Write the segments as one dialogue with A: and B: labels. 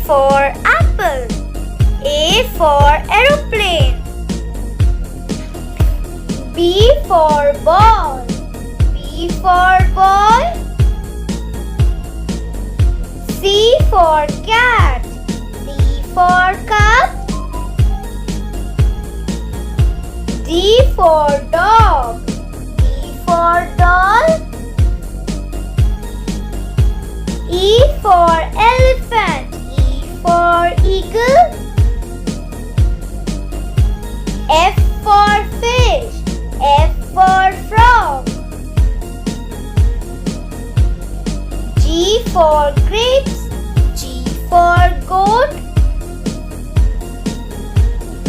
A: for apple. A for aeroplane. B for ball. B for ball. C for cat. C for cup. D for dog. D for doll. E for elephant. E for eagle. F for fish. F for frog. G for grapes. G for goat.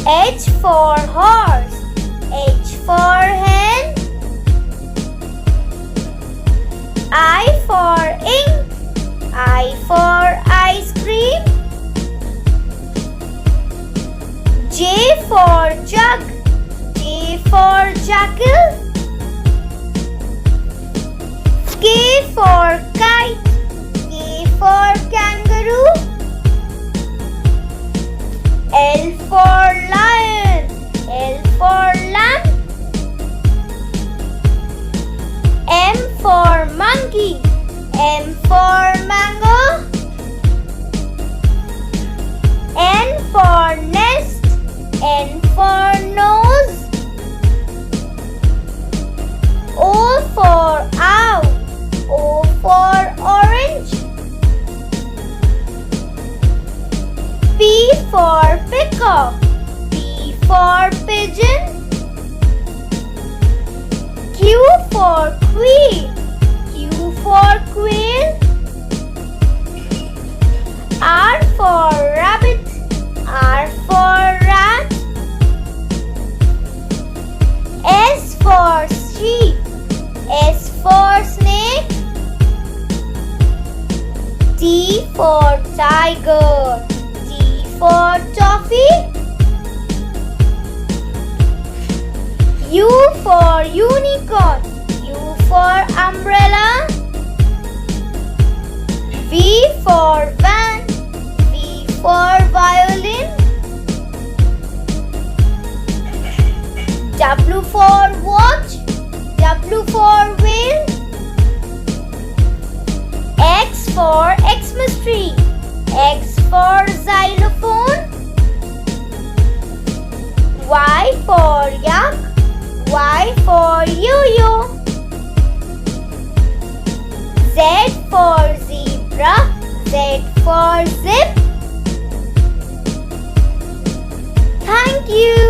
A: H for horse. H for hen. I for ink. I for ice cream. J for jug. J for jackal. K for kite. K for kangaroo. L for lion. L for lamb. M for monkey. M for mango. N for nest. N for nose. O for owl. O for orange. P for peacock. P for pigeon. Q for queen. Q for quail. R for rabbit. R for rat. S for sheep. S for snake. T for tiger. T for toffee. U for unicorn. U for umbrella. V for van. V for violin. W for watch. W for whale. X for Xmas tree. X for xylophone. Y for yak. Y for yo-yo. Z for zebra. Z for zip. Thank you.